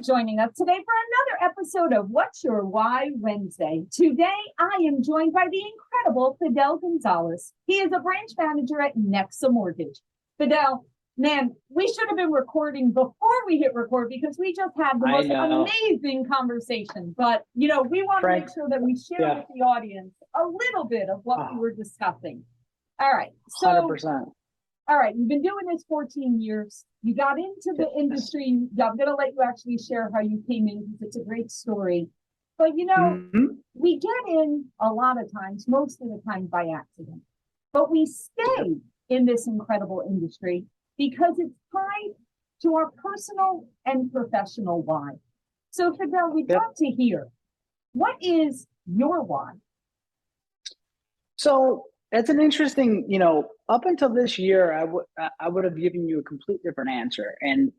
joining us today for another episode of What's Your Why Wednesday. Today, I am joined by the incredible Fidel Gonzalez. He is a branch manager at Nexa Mortgage. Fidel, man, we should have been recording before we hit record because we just had the most amazing conversation. But, we want to make sure that we share with the audience a little bit of what we were discussing. All right. So, 100%. All right, you've been doing this 14 years. You got into the industry. I'm going to let you actually share how you came in because it's a great story. But, we get in a lot of times, most of the time by accident. But we stay in this incredible industry because it's tied to our personal and professional why. So, Fidel, we'd love to hear, what is your why? So, it's an interesting, up until this year, I would have given you a complete different answer. And,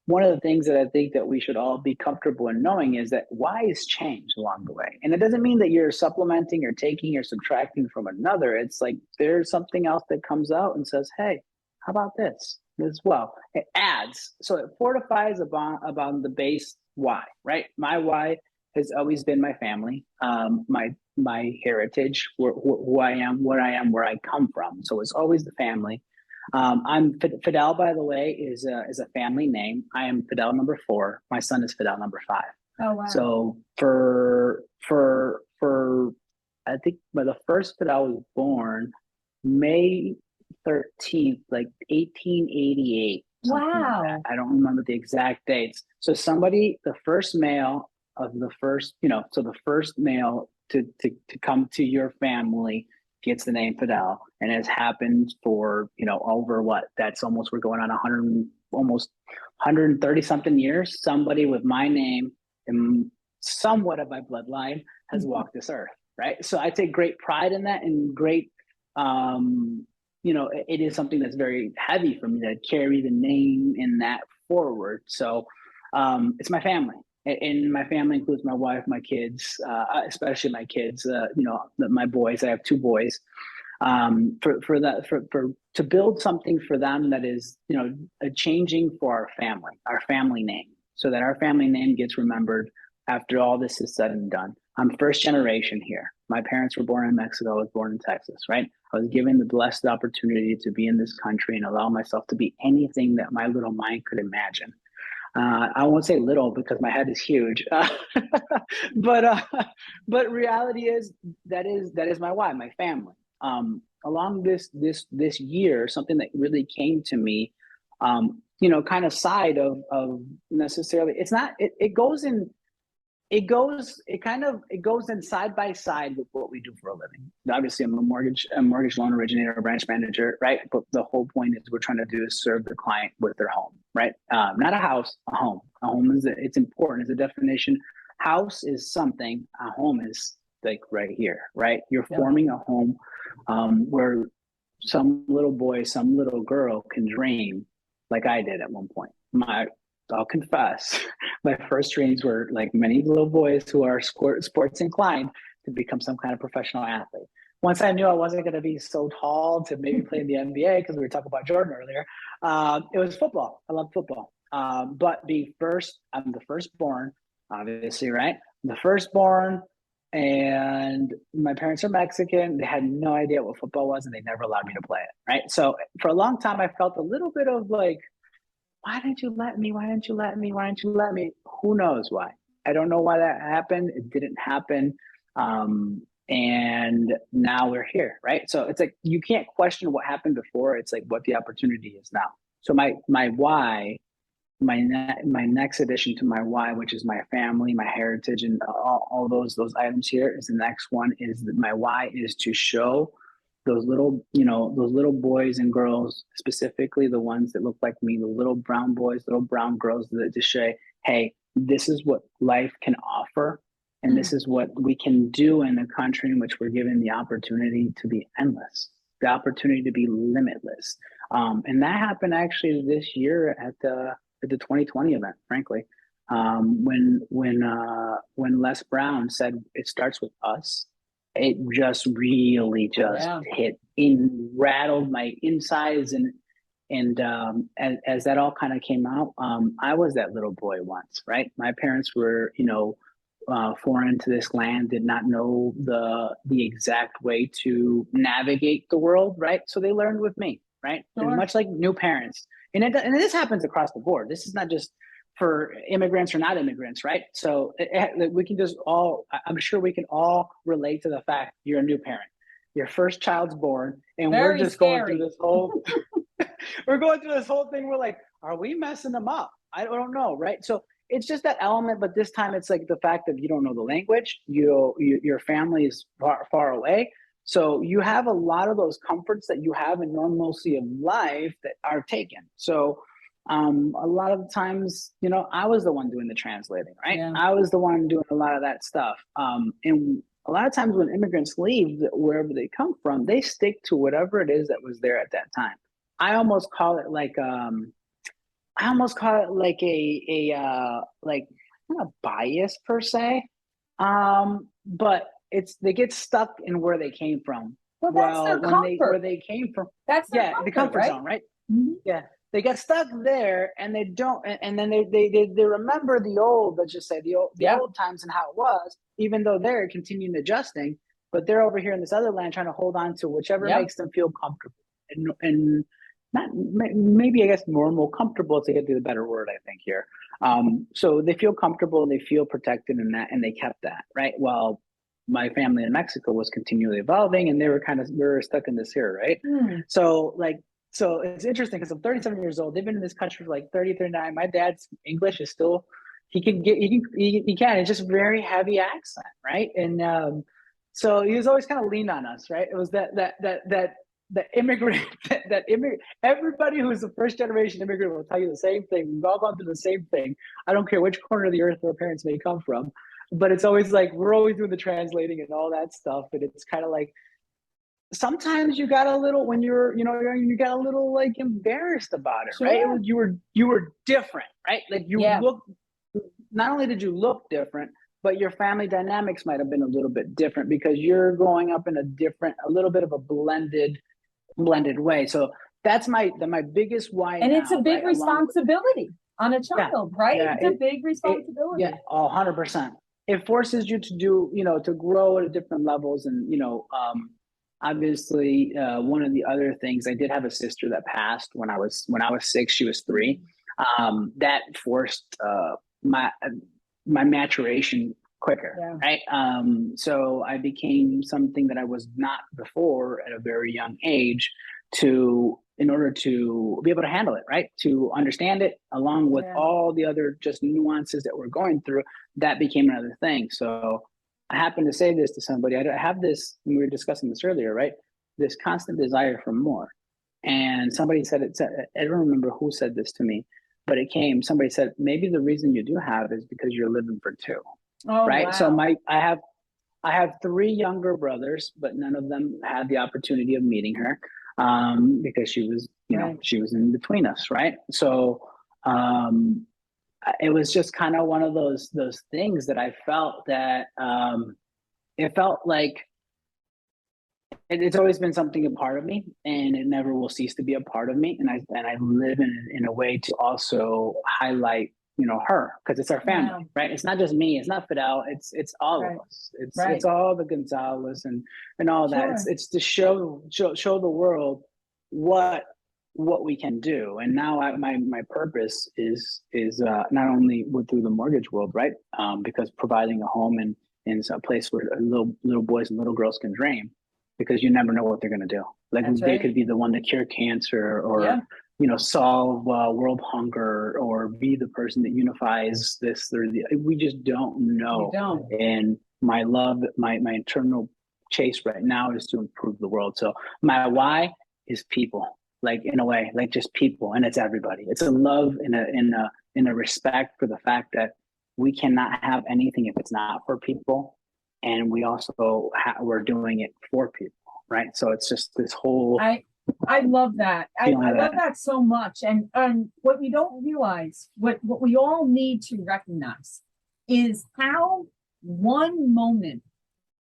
one of the things that I think that we should all be comfortable in knowing is that whys change along the way. And it doesn't mean that you're supplementing or taking or subtracting from another. It's like there's something else that comes out and says, hey, how about this as well? It adds. So it fortifies about the base why, right? My why has always been my family, my heritage, who I am, what I am, where I come from. So it's always the family. I'm Fidel, by the way, is a family name. I am Fidel number 4. My son is Fidel number 5. Oh wow! So for I think the first Fidel was born May 13th, like 1888. Wow! Like I don't remember the exact dates. So the first male of the first, so the first male to come to your family gets the name Fidel, and it has happened for over that's almost, we're going on 130 something years. Somebody with my name and somewhat of my bloodline has walked this earth, right? So I take great pride in that, and great it is something that's very heavy for me to carry the name in that forward. So it's my family. And my family includes my wife, my kids, especially my kids. My boys. I have 2 boys. To build something for them that is, a changing for our family name, so that our family name gets remembered after all this is said and done. I'm first generation here. My parents were born in Mexico. I was born in Texas, right? I was given the blessed opportunity to be in this country and allow myself to be anything that my little mind could imagine. I won't say little because my head is huge, but reality is that is my why, my family. Along this year, something that really came to me, kind of side of necessarily. It's not. It goes in side by side with what we do for a living. Obviously, I'm a mortgage loan originator, a branch manager, right? But the whole point is we're trying to do is serve the client with their home, right? Not a house, a home. A home it's important. It's a definition. House is something. A home is like right here, right? You're forming a home where some little boy, some little girl can dream, like I did at one point. I'll confess, my first dreams were, like many little boys who are sports inclined, to become some kind of professional athlete. Once I knew I wasn't going to be so tall to maybe play in the NBA, because we were talking about Jordan earlier, it was football. I love football. But I'm the firstborn, obviously, right? I'm the firstborn, and my parents are Mexican. They had no idea what football was, and they never allowed me to play it, right? So for a long time, I felt a little bit of like, why didn't you let me? Why didn't you let me? Why didn't you let me? Who knows why? I don't know why that happened. It didn't happen. And now we're here, right? So it's like, you can't question what happened before. It's like what the opportunity is now. So my why, my next addition to my why, which is my family, my heritage, and all those items here, is the next one. Is that my why is to show those little boys and girls, specifically the ones that look like me, the little brown boys, little brown girls, that just say, hey, this is what life can offer. And this is what we can do in a country in which we're given the opportunity to be endless, the opportunity to be limitless. And that happened actually this year at the 2020 event, frankly, when Les Brown said it starts with us. It just really hit rattled my insides, and And as that all kind of came out, I was that little boy once, right? My parents were, foreign to this land, did not know the exact way to navigate the world, right? So they learned with me, right? Sure. And much like new parents, and this happens across the board. This is not just for immigrants or not immigrants, right? So we can just I'm sure we can all relate to the fact you're a new parent. Your first child's born, and Very we're just scary. going through this whole we're going through this whole thing. We're like, are we messing them up? I don't know, right? So it's just that element, but this time it's like the fact that you don't know the language, your family is far away. So you have a lot of those comforts that you have in normalcy of life that are taken. So a lot of the times, I was the one doing the translating, right? Yeah. I was the one doing a lot of that stuff. And a lot of times when immigrants leave, wherever they come from, they stick to whatever it is that was there at that time. I almost call it like like not a bias per se, but they get stuck in where they came from. Well, that's their comfort. Where they came from. That's their the comfort right? zone, right? Mm-hmm. Yeah, they get stuck there, and they don't, and then they remember the old. Let's just say the old times and how it was, even though they're continuing adjusting, but they're over here in this other land trying to hold on to whichever makes them feel comfortable and not maybe I guess normal, comfortable to get to the better word, I think here. So they feel comfortable and they feel protected in that, and they kept that, right? Well, my family in Mexico was continually evolving, and we were stuck in this here, right? So it's interesting because I'm 37 years old. They've been in this country for like 30, 39. My dad's English is still, he can. It's just very heavy accent, right? And so he was always kind of leaned on us, right? It was that immigrant, everybody who's a first generation immigrant will tell you the same thing. We've all gone through the same thing. I don't care which corner of the earth our parents may come from, but it's always like we're always doing the translating and all that stuff. And it's kind of like sometimes you got a little you got a little like embarrassed about it, right? You were different, right? Like you look. Not only did you look different, but your family dynamics might have been a little bit different because you're growing up in a little bit of a blended way. So that's my biggest why. And it's a big responsibility on a child, right? It's a big responsibility. 100%. It forces you to do, to grow at different levels. And, obviously one of the other things, I did have a sister that passed when I was 6, she was 3. That forced my maturation quicker, right? So I became something that I was not before at a very young age in order to be able to handle it, right? To understand it along with all the other just nuances that we're going through, that became another thing. So I happened to say this to somebody. I have this, and we were discussing this earlier, right? This constant desire for more. And somebody said I don't remember who said this to me, but somebody said, maybe the reason you do have is because you're living for 2. Oh, right. Wow. So I have 3 younger brothers, but none of them had the opportunity of meeting her because she was, she was in between us. Right. So it was just kind of one of those things that I felt that it felt like it's always been something a part of me, and it never will cease to be a part of me. And I live in a way to also highlight, her, because it's our family, right? It's not just me. It's not Fidel. It's all of us. It's all the Gonzalez and all that. It's to show the world what we can do. And now my purpose is not only through the mortgage world, right? Because providing a home in a place where little boys and little girls can dream, because you never know what they're going to do. Like they could be the one to cure cancer or, solve world hunger, or be the person that unifies this or the, we just don't know. And my internal chase right now is to improve the world. So my why is people, like in a way, like just people, and it's everybody. It's a love in a respect for the fact that we cannot have anything if it's not for people. And we also we're doing it for people, right? So it's just this whole. I love that. I love that so much. And what you don't realize, what we all need to recognize, is how one moment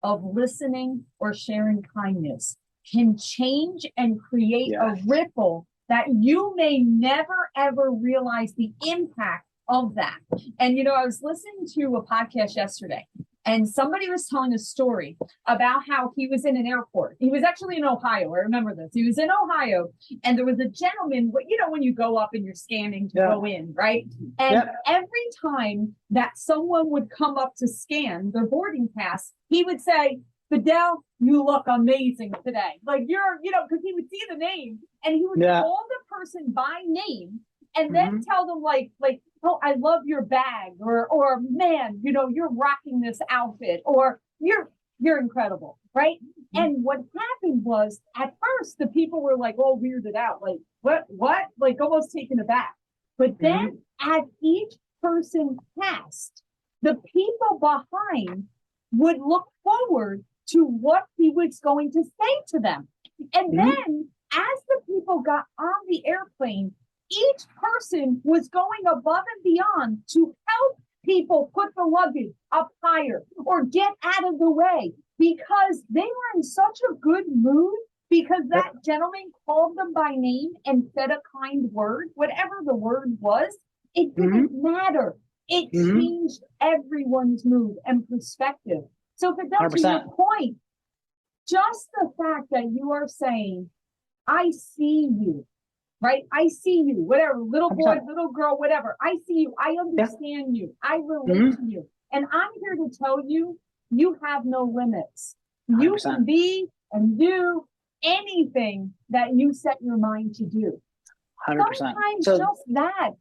of listening or sharing kindness can change and create a ripple that you may never ever realize the impact of that. And, I was listening to a podcast yesterday, and somebody was telling a story about how he was in an airport. He was actually in Ohio. I remember this. He was in Ohio, and there was a gentleman, when you go up and you're scanning to go in, right? And every time that someone would come up to scan their boarding pass, he would say, "Fidel, you look amazing today." Like because he would see the name and he would call the person by name and then tell them like, "Oh, I love your bag," or "Man, you're rocking this outfit," or you're incredible, right? And what happened was, at first the people were like all weirded out, like what, like almost taken aback. But then as each person passed, the people behind would look forward to what he was going to say to them. And then as the people got on the airplane, each person was going above and beyond to help people put the luggage up higher or get out of the way, because they were in such a good mood because that gentleman called them by name and said a kind word. Whatever the word was, it didn't matter. It changed everyone's mood and perspective. So Fidel, to your point, just the fact that you are saying, "I see you," right? I see you, whatever, little boy, little girl, whatever. I see you. I understand you. I relate to you. And I'm here to tell you, you have no limits. You 100%. Can be and do anything that you set your mind to do. 100%. Sometimes just that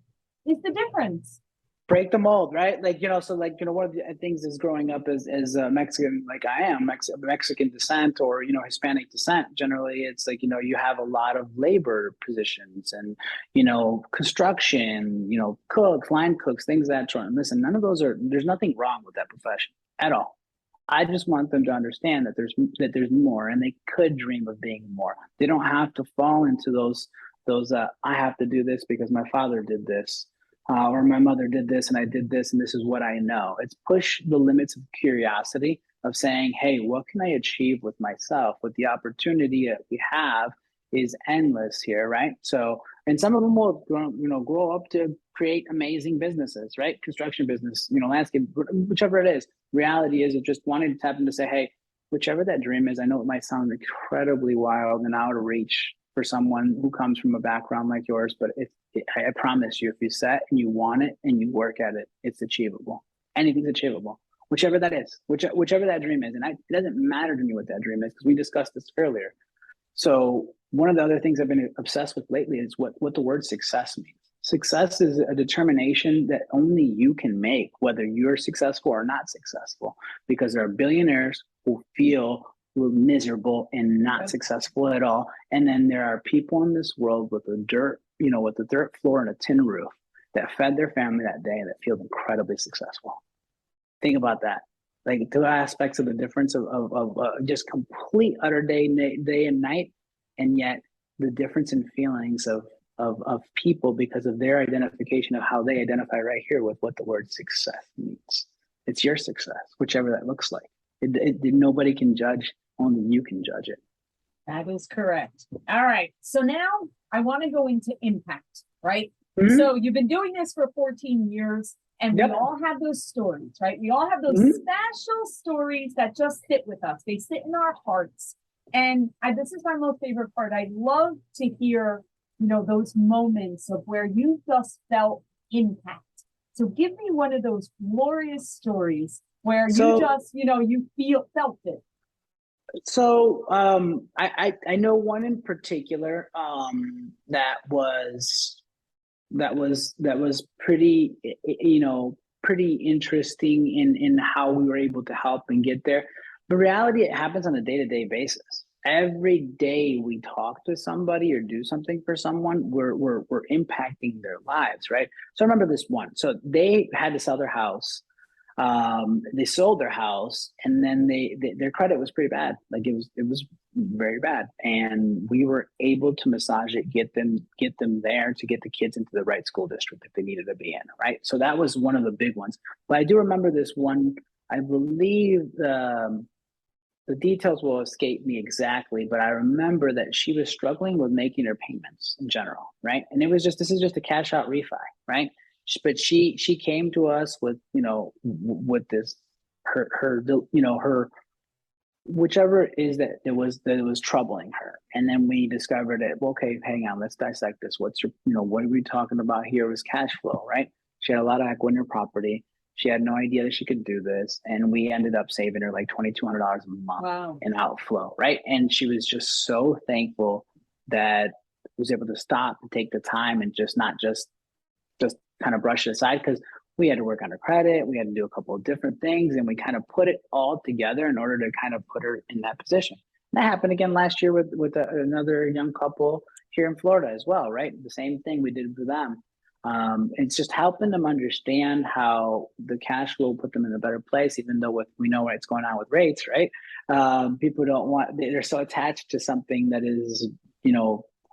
is the difference. Break the mold, right? One of the things is growing up as Mexican, like I am, Mexican descent or, Hispanic descent. Generally, it's like, you have a lot of labor positions and, construction, cooks, line cooks, things of that sort. And listen, there's nothing wrong with that profession at all. I just want them to understand that there's more, and they could dream of being more. They don't have to fall into those I have to do this because my father did this. Or my mother did this and I did this and this is what I know. It's push the limits of curiosity of saying, hey, what can I achieve with myself? With the opportunity that we have is endless here, right? So, and some of them will, grow up to create amazing businesses, right? Construction business, landscape, whichever it is. Reality is just wanting to tap into say, hey, whichever that dream is, I know it might sound incredibly wild and out of reach for someone who comes from a background like yours, but I promise you, if you set and you want it and you work at it, it's achievable. Anything's achievable, whichever that is, whichever that dream is. And it doesn't matter to me what that dream is because we discussed this earlier. So one of the other things I've been obsessed with lately is what the word success means. Success is a determination that only you can make, whether you're successful or not successful, because there are billionaires who feel miserable and not successful at all. And then there are people in this world with a dirt floor and a tin roof that fed their family that day and that feel incredibly successful. Think about that. Like two aspects of the difference of just complete utter day and night, and yet the difference in feelings of people because of their identification of how they identify right here with what the word success means. It's your success, whichever that looks like. Nobody can judge, only you can judge it. That is correct. All right. So now I want to go into impact, right? So you've been doing this for 14 years and we all have those stories, right? We all have those special stories that just sit with us. They sit in our hearts. And this is my most favorite part. I love to hear, those moments of where you just felt impact. So give me one of those glorious stories where you just, you felt it. So I know one in particular that was pretty pretty interesting in how we were able to help and get there. The reality, it happens on a day-to-day basis. Every day we talk to somebody or do something for someone, we're impacting their lives, right? So I remember this one. So they had to sell their house. They sold their house, and then their credit was pretty bad. Like it was very bad, and we were able to massage it, get them there to get the kids into the right school district that they needed to be in. Right, so that was one of the big ones. But I do remember this one. I believe the the details will escape me exactly, but I remember that she was struggling with making her payments in general, right? And it was just, this is just a cash out refi, right? But she came to us with, with this, her whichever it is that it was troubling her. And then we discovered it. Well, okay, hang on, let's dissect this. What's your, what are we talking about here? Was cash flow, right? She had a lot of equity in her property. She had no idea that she could do this. And we ended up saving her like $2,200 a month. Wow. In outflow, right? And she was just so thankful that was able to stop and take the time and just not just kind of brush it aside, because we had to work on her credit. We had to do a couple of different things, and we kind of put it all together in order to kind of put her in that position. That happened again last year with another young couple here in Florida as well, right? The same thing we did for them. It's just helping them understand how the cash flow will put them in a better place, even though we know what's going on with rates, right? People don't want, they're so attached to something that is,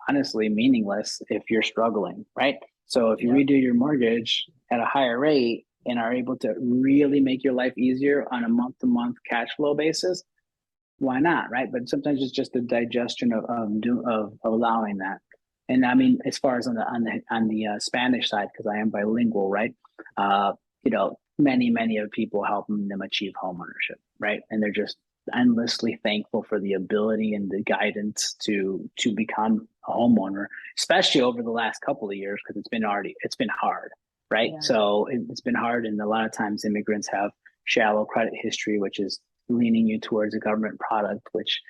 honestly meaningless if you're struggling, right? So if you redo your mortgage at a higher rate and are able to really make your life easier on a month-to-month cash flow basis, why not, right? But sometimes it's just the digestion of allowing that. And I mean, as far as on the Spanish side, because I am bilingual, right? Many of people helping them achieve homeownership, right? And they're just endlessly thankful for the ability and the guidance to become a homeowner, especially over the last couple of years, because it's been hard, right? Yeah. So it's been hard, and a lot of times immigrants have shallow credit history, which is leaning you towards a government product, which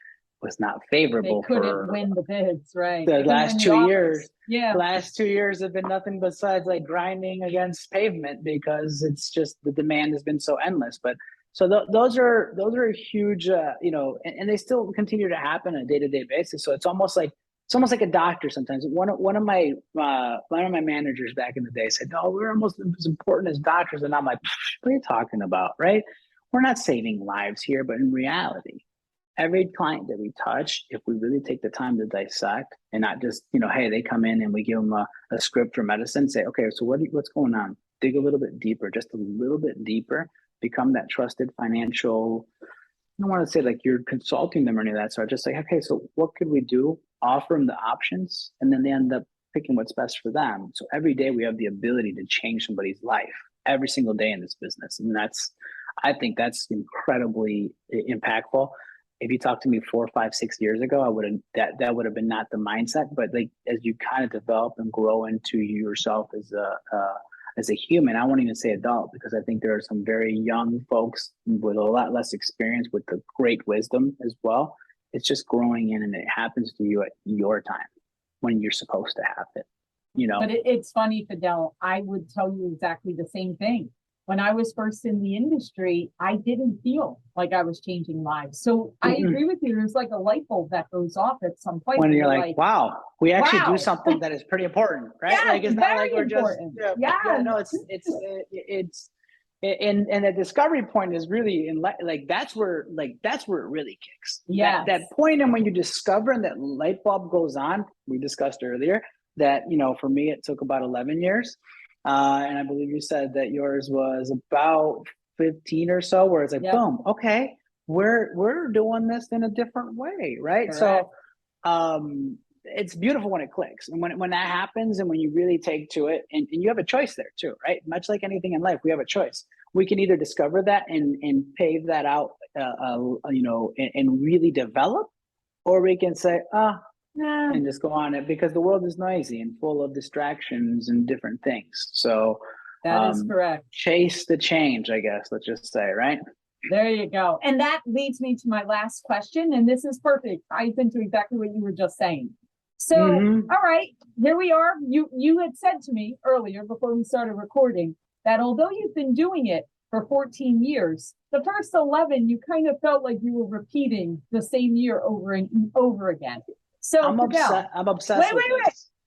was not favorable. They couldn't win the bids, right? The last 2 years. Yeah. The last 2 years have been nothing besides like grinding against pavement, because it's just the demand has been so endless. But so those are huge, and they still continue to happen on a day-to-day basis. So it's almost like a doctor sometimes. One of my managers back in the day said, "No, we're almost as important as doctors." And I'm like, "What are you talking about, right? We're not saving lives here, but in reality, every client that we touch, if we really take the time to dissect and not just, hey, they come in and we give them a script for medicine, say, okay, so what's going on? Dig a little bit deeper, just a little bit deeper, become that trusted financial, I don't want to say like you're consulting them or any of that sort, just like, okay, so what could we do? Offer them the options, and then they end up picking what's best for them. So every day we have the ability to change somebody's life every single day in this business. And I think that's incredibly impactful. If you talked to me 4, 5, 6 years ago, I wouldn't, that would have been not the mindset. But like, as you kind of develop and grow into yourself as a human, I won't even say adult, because I think there are some very young folks with a lot less experience with the great wisdom as well. It's just growing in, and it happens to you at your time when you're supposed to have it, But it's funny, Fidel, I would tell you exactly the same thing. When I was first in the industry, I didn't feel like I was changing lives. So I agree with you. There's like a light bulb that goes off at some point. When you're like, wow, we actually do something that is pretty important, right? Yeah, like, it's not like we're important. just, and the discovery point is really that's where it really kicks. Yeah. That point, and when you discover and that light bulb goes on, we discussed earlier that, for me, it took about 11 years. And I believe you said that yours was about 15 or so, where it's like, boom, okay, we're doing this in a different way, right? Correct. So it's beautiful when it clicks, and when that happens, and when you really take to it, and you have a choice there too, right? Much like anything in life, we have a choice. We can either discover that and pave that out, and really develop, or we can say, and just go on it, because the world is noisy and full of distractions and different things. So that is correct. Chase the change, I guess. Let's just say, right? There you go. And that leads me to my last question. And this is perfect. Ties into exactly what you were just saying. So, all right, here we are. You had said to me earlier before we started recording that although you've been doing it for 14 years, the first 11, you kind of felt like you were repeating the same year over and over again. So I'm obsessed. Wait.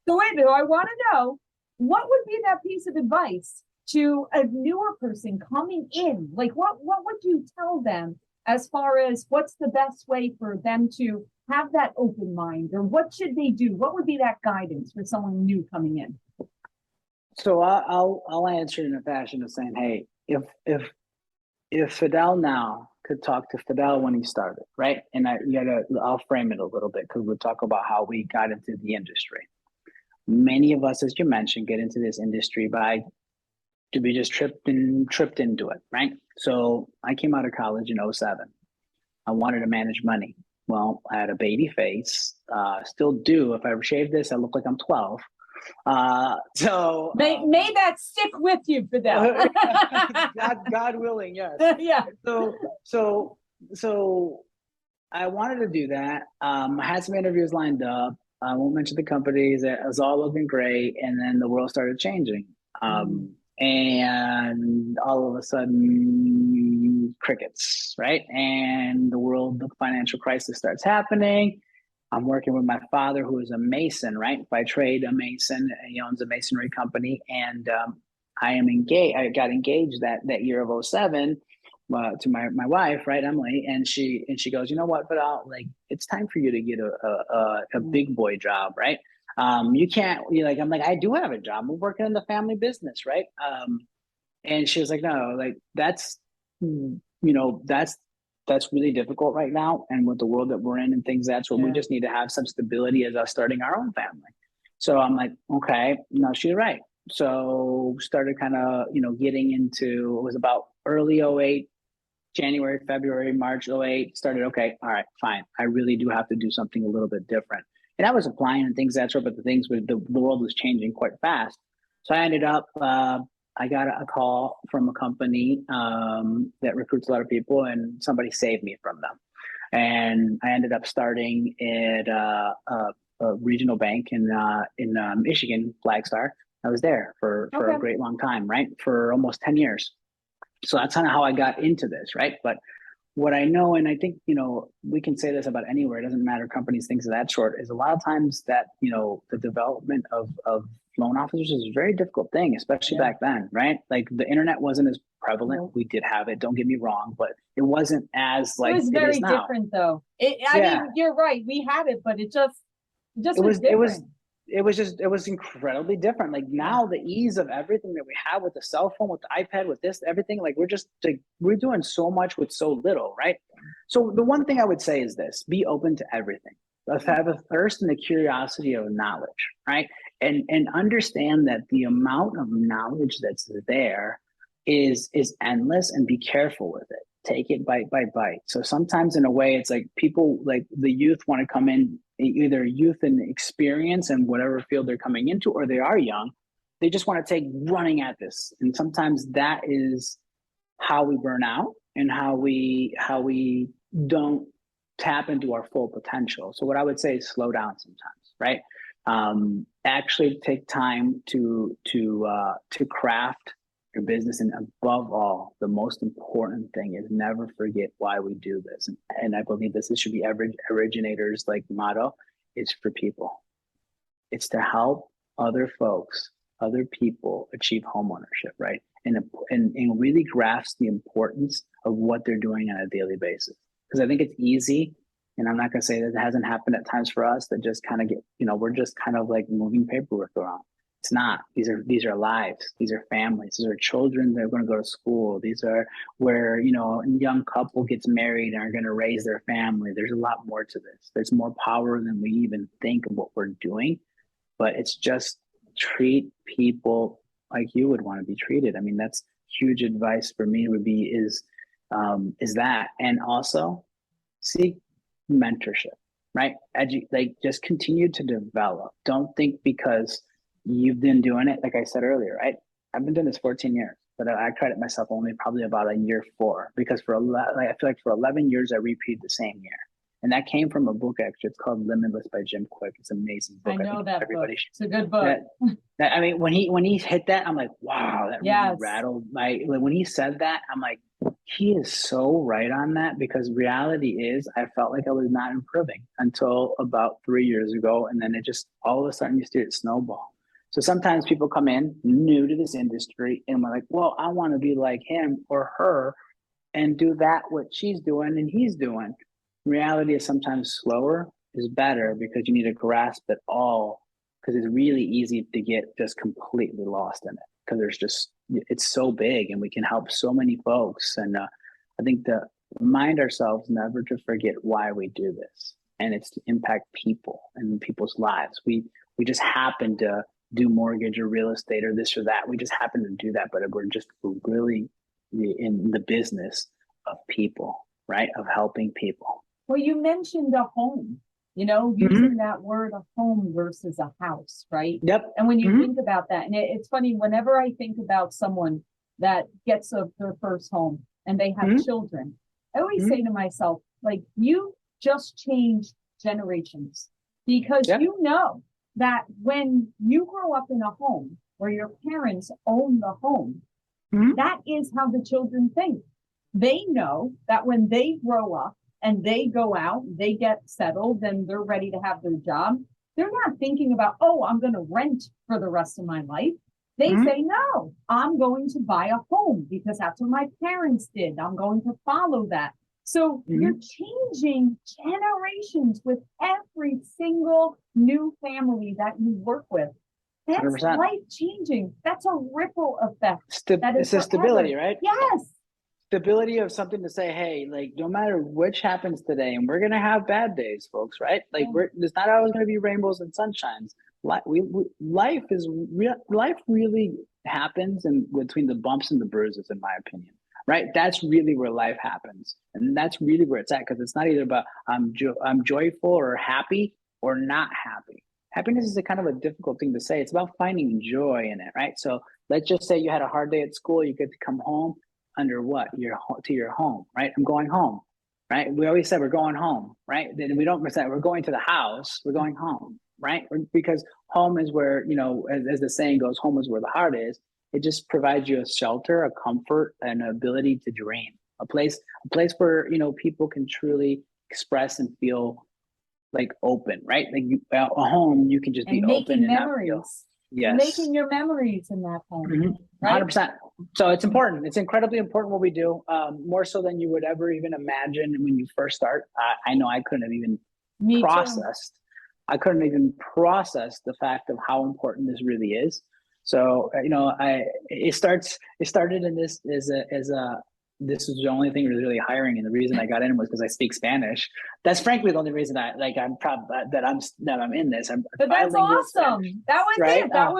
So wait, I want to know, what would be that piece of advice to a newer person coming in? Like, what would you tell them as far as what's the best way for them to have that open mind, or what should they do? What would be that guidance for someone new coming in? So I'll answer in a fashion of saying, hey, if Fidel now to talk to Fidel when he started, right? And I'll frame it a little bit because we'll talk about how we got into the industry. Many of us, as you mentioned, get into this industry by to be just tripped into it, right? So I came out of college in '07. I wanted to manage money. Well, I had a baby face, still do. If I shave this, I look like I'm 12. May that stick with you, Fidel. God willing, yes. Yeah. So I wanted to do that. I had some interviews lined up. I won't mention the companies. It was all looking great, and then the world started changing. And all of a sudden, crickets, right? And the financial crisis starts happening. I'm working with my father, who is a mason, right? By trade, a mason. He owns a masonry company, and I am engaged. I got engaged that year of '07 to my wife, right, Emily, and she goes, you know what, Fidel, like it's time for you to get a big boy job, right? You can't. I'm like, I do have a job. I'm working in the family business, right? And she was like, no, like that's really difficult right now, and with the world that we're in and things, that's what we just need to have some stability as us starting our own family. So I'm like, okay, no, she's right. So started kind of getting into, it was about early '08, January, February, March '08. Started, okay, all right, fine. I really do have to do something a little bit different. And I was applying and things that sort, but the world was changing quite fast. So I ended up, I got a call from a company that recruits a lot of people, and somebody saved me from them. And I ended up starting at a regional bank in Michigan, Flagstar. I was there for a great long time, right? For almost 10 years. So that's kind of how I got into this, right? But what I know, and I think, we can say this about anywhere, it doesn't matter, companies, things of that sort, is a lot of times that, the development of loan officers is a very difficult thing, especially back then, right? Like the internet wasn't as prevalent. We did have it, don't get me wrong, but it wasn't as like it was very different though. I mean, you're right. We had it, but it was different. It was incredibly different. Like now the ease of everything that we have with the cell phone, with the iPad, with this, everything, like we're doing so much with so little, right? So the one thing I would say is this: be open to everything. Let's have a thirst and a curiosity of knowledge, right? And understand that the amount of knowledge that's there is endless, and be careful with it. Take it bite by bite. So sometimes in a way, it's like people, like the youth, want to come in, either youth and experience in whatever field they're coming into, or they are young. They just want to take running at this. And sometimes that is how we burn out and how we don't tap into our full potential. So what I would say is slow down sometimes, right? Actually take time to craft your business, and above all, the most important thing is never forget why we do this. And I believe this should be every originator's motto. It's for people. It's to help other folks, other people achieve homeownership, right? And really grasp the importance of what they're doing on a daily basis. Because I think it's easy, and I'm not going to say that it hasn't happened at times for us, that just kind of get, we're just kind of like moving paperwork around. It's not. These are lives. These are families. These are children that are going to go to school. These are where, a young couple gets married and are going to raise their family. There's a lot more to this. There's more power than we even think of what we're doing. But it's just treat people like you would want to be treated. I mean, that's huge advice for me would be is that. And also seek mentorship, right? Just continue to develop. Don't think because you've been doing it, like I said earlier, right? I've been doing this 14 years, but I credit myself only probably about a year 4, because I feel like for 11 years I repeated the same year, and that came from a book actually. It's called Limitless by Jim Quick. It's an amazing book. I know that book. It's a good book. I mean, when he hit that, I'm like, wow, that really rattled my. When he said that, I'm like, he is so right on that, because reality is I felt like I was not improving until about 3 years ago, and then it just all of a sudden you see it snowball. So sometimes people come in new to this industry and we're like, well, I want to be like him or her and do that what she's doing and he's doing. Reality is sometimes slower is better, because you need to grasp it all, because it's really easy to get just completely lost in it, because it's so big and we can help so many folks. And I think remind ourselves never to forget why we do this. And it's to impact people and people's lives. We just happen to do mortgage or real estate or this or that. We just happen to do that, but we're really in the business of people, right? Of helping people. Well, you mentioned a home, using that word a home versus a house, right? Yep. And when you think about that, and it's funny, whenever I think about someone that gets their first home and they have children, I always say to myself, like, you just changed generations, because you know that when you grow up in a home where your parents own the home, that is how the children think. They know that when they grow up and they go out, they get settled and they're ready to have their job, they're not thinking about, oh, I'm going to rent for the rest of my life. They say, no, I'm going to buy a home because that's what my parents did. I'm going to follow that. So you're changing generations with every single new family that you work with. That's 100%. life changing. That's a ripple effect. It's a stability, right? Yes. Stability of something to say, hey, like, no matter which happens today, and we're going to have bad days, folks, right? Like, there's not always going to be rainbows and sunshines. Life really happens in between the bumps and the bruises, in my opinion, right? That's really where life happens. And that's really where it's at, because it's not either about I'm joyful or happy or not happy. Happiness is a kind of a difficult thing to say. It's about finding joy in it, right? So let's just say you had a hard day at school, you get to come home under what? To your home, right? I'm going home, right? We always said we're going home, right? Then we don't say we're going to the house, we're going home, right? Because home is where, as the saying goes, home is where the heart is. It just provides you a shelter, a comfort, and an ability to dream. A place where, people can truly express and feel like open, right? Like a home, you can just be open and memories. Not feel. Yes. Making your memories in that home. Right? 100%. So it's important. It's incredibly important what we do, more so than you would ever even imagine when you first start. I know I couldn't have even processed. I couldn't even process the fact of how important this really is. So, it started in this this is the only thing really hiring, and the reason I got in was because I speak Spanish. That's frankly the only reason I'm proud that I'm in this. But that's awesome. Spanish, that was right? it. That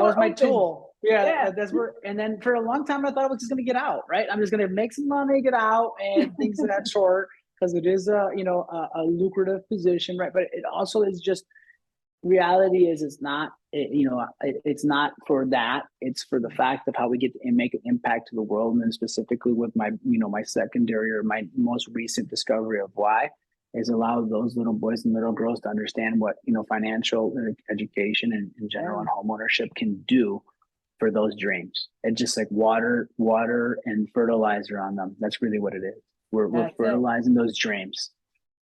was my tool. Yeah. That's where. And then for a long time, I thought I was just going to get out. Right. I'm just going to make some money, get out, and things of that sort, because it is a lucrative position, right? But it also is just. Reality is it's not it's not for that. It's for the fact of how we get to make an impact to the world, and then specifically with my my secondary or my most recent discovery of why is allow those little boys and little girls to understand what financial education and in general and homeownership can do for those dreams. It's just like water and fertilizer on them. That's really what it is. We're fertilizing those dreams.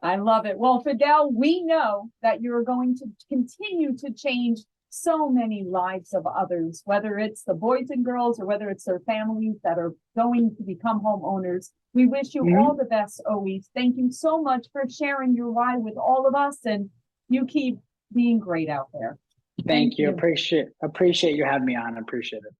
I love it. Well, Fidel, we know that you're going to continue to change so many lives of others, whether it's the boys and girls or whether it's their families that are going to become homeowners. We wish you all the best always. Thank you so much for sharing your why with all of us, and you keep being great out there. Thank you. Appreciate you having me on. I appreciate it.